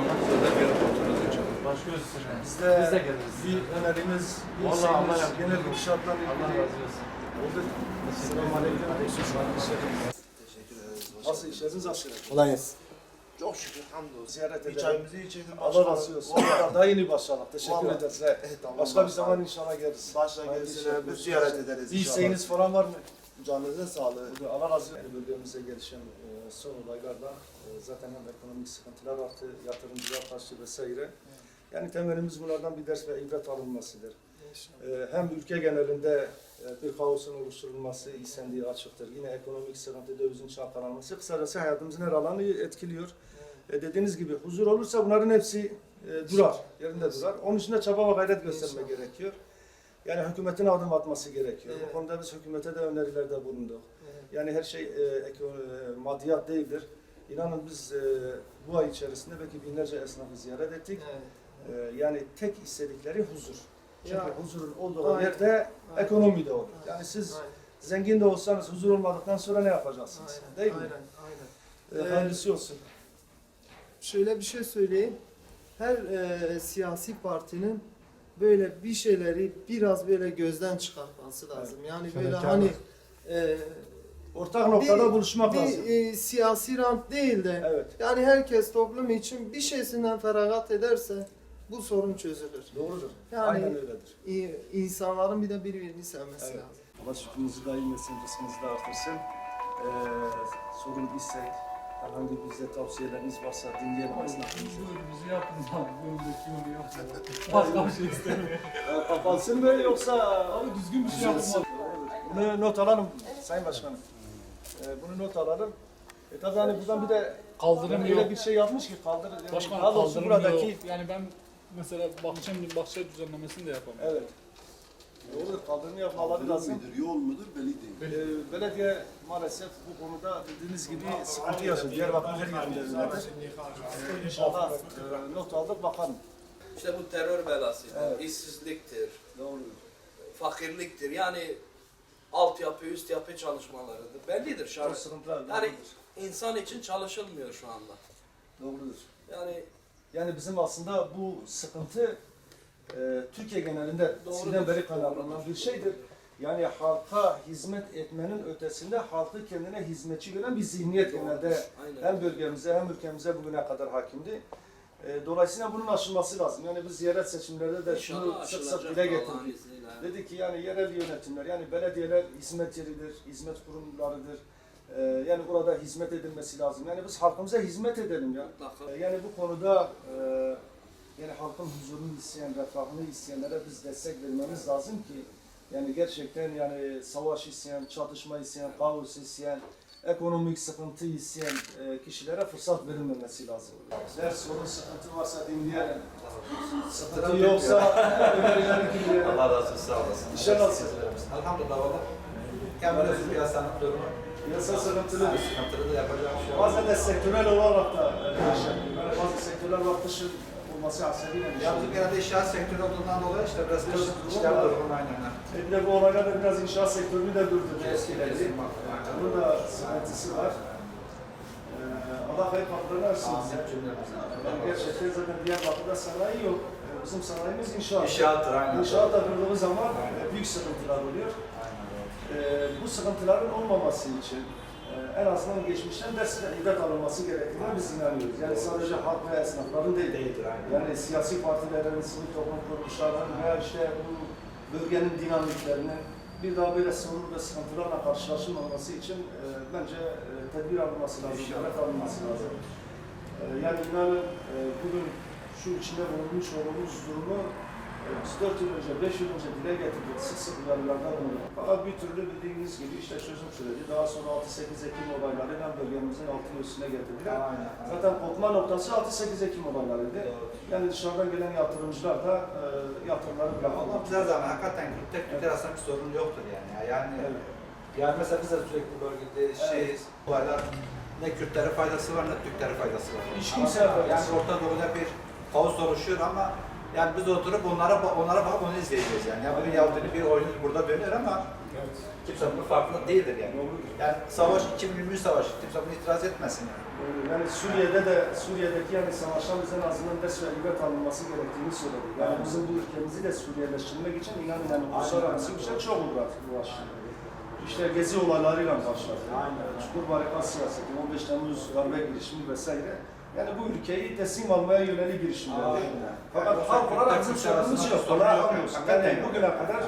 Biz de geliriz. Bir önerimiz, bir Vallahi isteğimiz, Allah yapsın. genel gidişatla Allah ilgili razı olsun. oldu. Selamünaleyküm. Teşekkür ederiz. Nasıl işleriniz nasıl? Kolay gelsin. Çok şükür hamdolsun. Ziyaret Bir edelim. çayımızı içelim. Allah razı olsun. Daha yeni başladık. Teşekkür Vallahi. ederiz. Tamam, Başka bir başla. zaman inşallah geliriz. Başla Hayırlı gelsin. işler. Biz ziyaret ederiz. Bir isteğiniz falan var mı? Canınıza sağlık. Allah razı olsun. Bölgemize gelişen son olaylarla zaten hem ekonomik sıkıntılar arttı, yatırımcılar kaçtı vesaire. Yani temelimiz bunlardan bir ders ve ibret alınmasıdır. Hem ülke genelinde bir kaosun oluşturulması istendiği açıktır. Yine ekonomik sıkıntı, dövizin çalkalanması, kısacası hayatımızın her alanı etkiliyor. Dediğiniz gibi huzur olursa bunların hepsi durar, yerinde durar. Onun için de çaba ve gayret göstermek gerekiyor. Yani hükümetin adım atması gerekiyor. Bu konuda biz hükümete de önerilerde bulunduk. Yani her şey maddiyat değildir. İnanın biz bu ay içerisinde belki binlerce esnafı ziyaret ettik. Yani tek istedikleri huzur. Çünkü huzurun olduğu yerde ekonomi de olur. Yani siz zengin de olsanız huzur olmadıktan sonra ne yapacaksınız? Değil mi? Hayırlısı olsun. Şöyle bir şey söyleyeyim. Her siyasi partinin böyle bir şeyleri biraz böyle gözden çıkartması lazım. Yani böyle hani Ortak noktada buluşmak lazım. Siyasi rant değil de Evet. yani herkes toplum için bir şeysinden feragat ederse bu sorun çözülür. Doğrudur. Yani Aynen öyledir. insanların bir de birbirini sevmesi Evet. lazım. Allah şükrünüzü daim etsin, rızkınızı da artırsın. Sorun istek, herhangi bize tavsiyeleriniz varsa dinleyelim esnafımızı. Bizi yapın da önümüzdeki yolu yapın. Başka bir şey istemiyorum. Kapansın mı yoksa... Abi düzgün bir şey yapın. Bunu not alalım Sayın Başkanım. Bunu not alalım. Tabii hani buradan bir de Kaldırım öyle yok. bir şey yapmış ki kaldır. Yani Başkan daha doğrusu kaldırım buradaki... yok. Yani ben mesela bahçe düzenlemesini de yapamam. Evet. Doğrudur, kaldırımı yapmaları lazım. Yol mudur belli değil. Belediye maalesef bu konuda dediğiniz gibi sıkıntı yaşıyor. Diyarbakır her yerinde öyle. İnşallah not aldık bakalım. İşte bu terör belasıdır, Evet. işsizliktir, Doğru. fakirliktir. Yani altyapı, üst yapı çalışmalarıdır. Bellidir O şart. sıkıntılar Yani doğrudur. insan için çalışılmıyor şu anda. Doğrudur. Yani Bizim aslında bu sıkıntı Türkiye genelinde eskiden beri kaynaklanan bir şeydir. Yani halka hizmet etmenin ötesinde halkı kendine hizmetçi gören bir zihniyet genelde aynen. hem bölgemize hem ülkemize bugüne kadar hakimdi. Dolayısıyla bunun aşılması lazım. Yani biz yerel seçimlerde de şunu İnşallah sık sık aşılacak dile Allah'ın getirdik. izniyle. Dedik ki yani yerel yönetimler, yani belediyeler hizmet yeridir, hizmet kurumlarıdır. Yani orada hizmet edilmesi lazım. Yani biz halkımıza hizmet edelim ya. Mutlaka. Yani bu konuda yani halkın huzurunu isteyen, refahını isteyenlere biz destek vermemiz lazım ki yani gerçekten yani savaş isteyen, çatışma isteyen, kaos isteyen, ekonomik sıkıntı isteyen kişilere fırsat verilmemesi lazım. Eğer sorun sıkıntı varsa dinleyelim. Sıkıntı yoksa önerileri dinleyelim. Allah razı olsun, sağ olasın. İşler nasıl? Elhamdülillah valla. Kendimiz piyasanın durumu Piyasa sıkıntılı. sıkıntılı da yapacak bir şey yok. Bazen de sektörel olarak da yani bazı sektörler var kışın olması hasebiyle. Ya bizim genelde inşaat sektörü olduğundan dolayı işte biraz kışın işler durumu aynen. Bir de bu olaylar da biraz inşaat sektörünü de durdurdu. Eskileri. Bunun da sıkıntısı var. Allah hayır kapılarını açsın. Amin cümlemize. Yani gerçekten zaten Diyarbakır'da sanayi yok. Bizim sanayimiz inşaat. İnşaattır aynen. İnşaat da kırıldığı zaman büyük sıkıntılar oluyor. Bu sıkıntıların olmaması için en azından geçmişten ders ve ibret alınması gerektiğine biz inanıyoruz. Yani sadece halk ve esnafların değil. Değildir aynen. Yani siyasi partilerin, sivil toplum kuruluşlarının veya işte bu bölgenin dinamiklerinin bir daha böyle sorun ve sıkıntılarla karşılaşılmaması için bence tedbir alınması lazım, ibret alınması lazım. Yani inanın bugün şu içinde bulunmuş olduğumuz durumu biz 4 yıl önce, 5 yıl önce dile getirdik, sık sık uyarılardan bulunduk. Fakat bir türlü bildiğiniz gibi işte çözüm süreci, daha sonra 6-8 Ekim olayları hem bölgemizin altı üstüne getirdiler. Aynen. Zaten kopma noktası 6-8 Ekim olaylarıydı. Yani dışarıdan gelen yatırımcılar da yatırımları Allah bırakmadılar. bize zaman hakikaten Türkler arasında bir sorun yoktur yani. Yani Evet. yani mesela biz de sürekli bölgede şeyiz. Olaylar ne Kürtlere faydası var ne Türklere faydası var. Hiç kimseye faydası Yani Orta Doğu'da bir kaos oluşuyor ama yani biz oturup onlara bakıp onu izleyeceğiz yani. Yani bir Yahudinin bir oyunu burada dönüyor ama kimse bunun farkında değildir yani. Yani savaş, 2023 savaşı, kimse bunu itiraz etmesin yani. Yani Suriye'deki yani savaştan bize en azından ders ve ibret alınması gerektiğini söyledi. Yani bizim bu ülkemizi de Suriyeleştirmek için inanın yani uluslararası bir şey çok uğraştı. İşte gezi olaylarıyla başladı. Çukur barikat siyaseti, 15 Temmuz darbe girişimi vesaire. Yani bu ülkeyi teslim almaya yönelik girişimler. Fakat halk olarak bizim sorunumuz yok. Yani bugüne kadar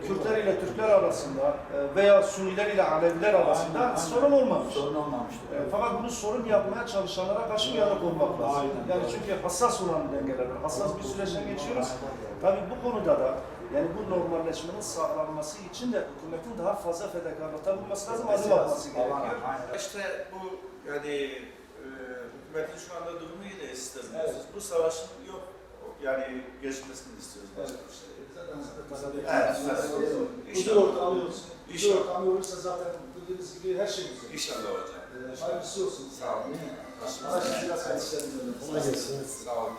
Kürtler ile Türkler arasında veya Sünniler ile Aleviler arasında sorun olmamış. Sorun olmamıştır. Fakat bunu sorun yapmaya çalışanlara karşı uyanık olmak lazım. Yani çünkü hassas olan dengeler, hassas bir süreçten geçiyoruz. Tabii bu konuda da yani bu normalleşmenin sağlanması için de hükümetin daha fazla fedakarlıkta bulunması lazım, adım atması gerekiyor. İşte bu yani hükümetin şu anda durumu yine istemiyoruz. Evet. Bu savaşın yok yani geçmesini istiyoruz. Başka bir şey. Huzur ortamı olursa, İnşallah. huzur ortamı olursa zaten bildiğiniz gibi her şey güzel. İnşallah hocam. Hayırlısı olsun. Sağ olun. Sağ olun.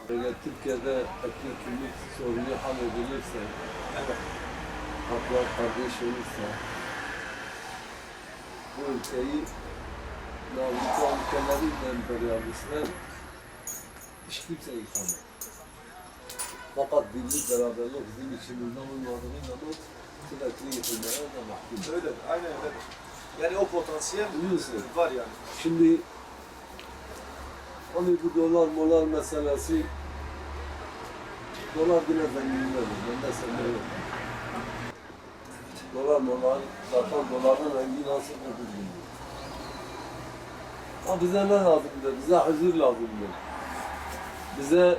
Türkiye'de Türk'lük sorunu halledilirse, halklar kardeş olursa, bu ülkeyi Avrupa ülkeleri ve emperyalistler hiç kimse yıkamaz. Fakat birlik beraberlik bizim içimizde olmadığı zaman sürekli yıkılmaya da mahkum. Öyle, aynen öyle. Yani o potansiyel Biliyorsun. var yani. Şimdi hani bu dolar molar meselesi, dolar yine zenginlerdir, ben de seviyorum. Dolar molar, zaten doların rengi nasıl bilmiyorum. Ama bize ne lazımdır? Bize huzur lazımdır. Bize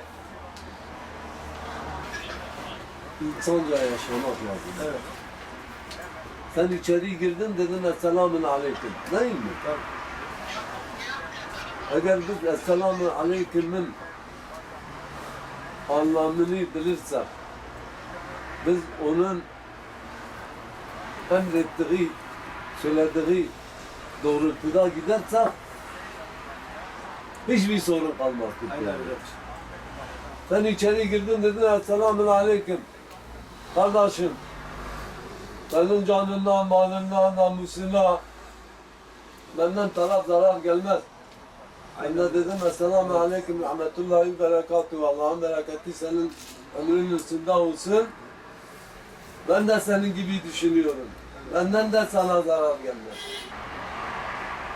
insanca yaşamak lazım. Evet. Sen içeri girdin dedin Esselamun Aleyküm. Değil mi? Eğer biz Esselamun Aleyküm'ün anlamını bilirsek, biz onun emrettiği, söylediği doğrultuda gidersek hiçbir sorun kalmaz. Aynen öyle. Sen içeri girdin dedin Esselamun Aleyküm. Kardeşim, senin canına, malına, namusuna benden taraf zarar gelmez. Ben de dedim Esselamun Aleyküm Rahmetullahi ve Berekatuhu. Allah'ın bereketi senin ömrün üstünde olsun. Ben de senin gibi düşünüyorum. Benden de sana zarar gelmez.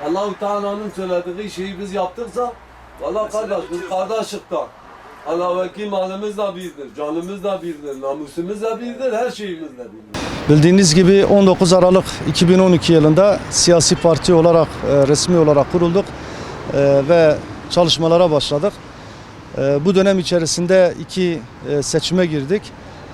Allah-u Teala'nın söylediği şeyi biz yaptıksa, valla kardeş biz kardeşlikten. Allah vekil malımız da birdir, canımız da birdir, namusumuz da birdir, her şeyimiz de birdir. Bildiğiniz gibi 19 Aralık 2012 yılında siyasi parti olarak resmi olarak kurulduk ve çalışmalara başladık. Bu dönem içerisinde iki seçime girdik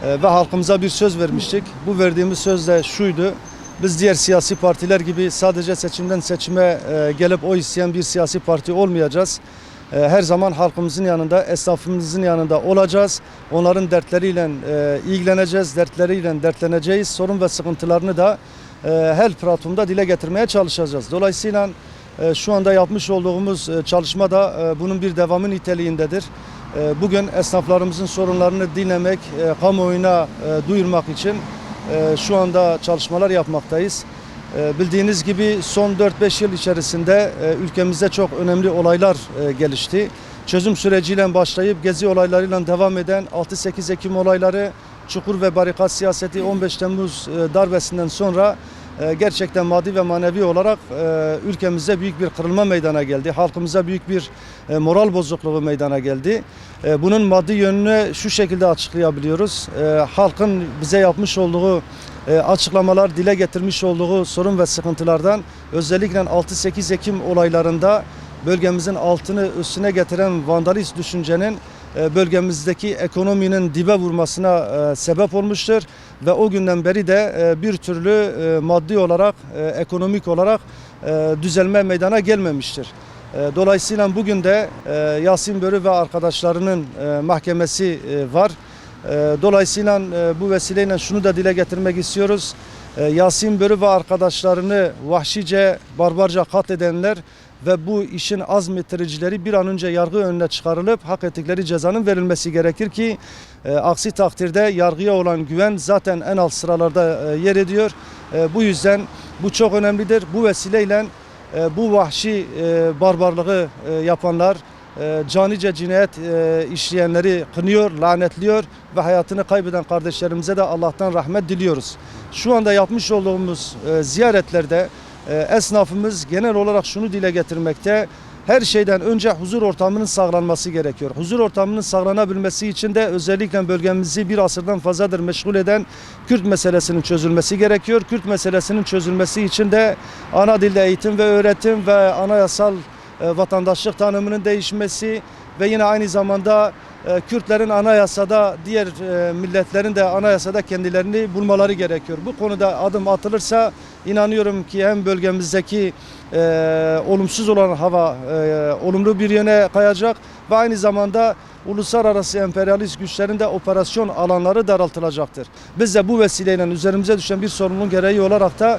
ve halkımıza bir söz vermiştik. Bu verdiğimiz söz de şuydu: biz diğer siyasi partiler gibi sadece seçimden seçime gelip oy isteyen bir siyasi parti olmayacağız. Her zaman halkımızın yanında, esnafımızın yanında olacağız. Onların dertleriyle ilgileneceğiz, dertleriyle dertleneceğiz. Sorun ve sıkıntılarını da her platformda dile getirmeye çalışacağız. Dolayısıyla şu anda yapmış olduğumuz çalışma da bunun bir devamı niteliğindedir. Bugün esnaflarımızın sorunlarını dinlemek, kamuoyuna duyurmak için şu anda çalışmalar yapmaktayız. Bildiğiniz gibi son 4-5 yıl içerisinde ülkemizde çok önemli olaylar gelişti. Çözüm süreciyle başlayıp gezi olaylarıyla devam eden 6-8 Ekim olayları, çukur ve barikat siyaseti, 15 Temmuz darbesinden sonra gerçekten maddi ve manevi olarak ülkemizde büyük bir kırılma meydana geldi. Halkımıza büyük bir moral bozukluğu meydana geldi. Bunun maddi yönünü şu şekilde açıklayabiliyoruz. Halkın bize yapmış olduğu açıklamalar, dile getirmiş olduğu sorun ve sıkıntılardan, özellikle 6-8 Ekim olaylarında bölgemizin altını üstüne getiren vandalist düşüncenin bölgemizdeki ekonominin dibe vurmasına sebep olmuştur ve o günden beri de bir türlü maddi olarak, ekonomik olarak düzelme meydana gelmemiştir. Dolayısıyla bugün de Yasin Börü ve arkadaşlarının mahkemesi var. Dolayısıyla bu vesileyle şunu da dile getirmek istiyoruz. Yasin Börü ve arkadaşlarını vahşice, barbarca katledenler ve bu işin azmettiricileri bir an önce yargı önüne çıkarılıp hak ettikleri cezanın verilmesi gerekir ki aksi takdirde yargıya olan güven zaten en alt sıralarda yer ediyor. Bu yüzden bu çok önemlidir. Bu vesileyle bu vahşi barbarlığı yapanlar, canice cinayet işleyenleri kınıyor, lanetliyor ve hayatını kaybeden kardeşlerimize de Allah'tan rahmet diliyoruz. Şu anda yapmış olduğumuz ziyaretlerde esnafımız genel olarak şunu dile getirmekte: her şeyden önce huzur ortamının sağlanması gerekiyor. Huzur ortamının sağlanabilmesi için de özellikle bölgemizi bir asırdan fazladır meşgul eden Kürt meselesinin çözülmesi gerekiyor. Kürt meselesinin çözülmesi için de ana dilde eğitim ve öğretim ve anayasal vatandaşlık tanımının değişmesi ve yine aynı zamanda Kürtlerin anayasada, diğer milletlerin de anayasada kendilerini bulmaları gerekiyor. Bu konuda adım atılırsa inanıyorum ki hem bölgemizdeki olumsuz olan hava olumlu bir yöne kayacak ve aynı zamanda uluslararası emperyalist güçlerin de operasyon alanları daraltılacaktır. Biz de bu vesileyle üzerimize düşen bir sorumluluğun gereği olarak da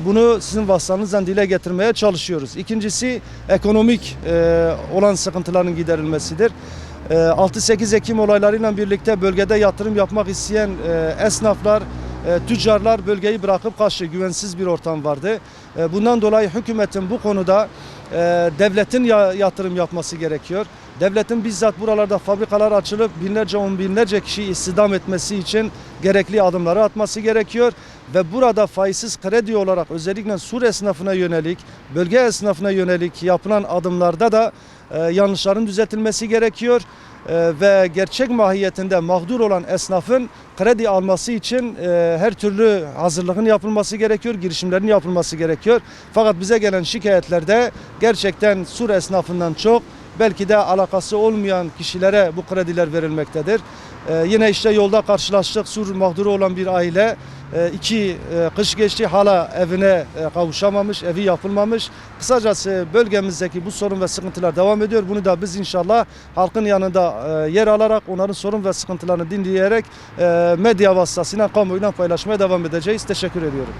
bunu sizin vasıtanızla dile getirmeye çalışıyoruz. İkincisi ekonomik olan sıkıntıların giderilmesidir. 6-8 Ekim olaylarıyla birlikte bölgede yatırım yapmak isteyen esnaflar, tüccarlar bölgeyi bırakıp kaçtı. Güvensiz bir ortam vardı. Bundan dolayı hükümetin bu konuda devletin yatırım yapması gerekiyor. Devletin bizzat buralarda fabrikalar açılıp binlerce, on binlerce kişi istihdam etmesi için gerekli adımları atması gerekiyor. Ve burada faizsiz kredi olarak özellikle Sur esnafına yönelik, bölge esnafına yönelik yapılan adımlarda da yanlışların düzeltilmesi gerekiyor. Ve gerçek mahiyetinde mağdur olan esnafın kredi alması için her türlü hazırlığın yapılması gerekiyor, girişimlerin yapılması gerekiyor. Fakat bize gelen şikayetlerde gerçekten Sur esnafından çok belki de alakası olmayan kişilere bu krediler verilmektedir. Yine işte yolda karşılaştık, Sur mağduru olan bir aile 2 kış geçti, hala evine kavuşamamış, evi yapılmamış. Kısacası bölgemizdeki bu sorun ve sıkıntılar devam ediyor. Bunu da biz inşallah halkın yanında yer alarak, onların sorun ve sıkıntılarını dinleyerek medya vasıtasıyla, kamuoyuyla paylaşmaya devam edeceğiz. Teşekkür ediyorum.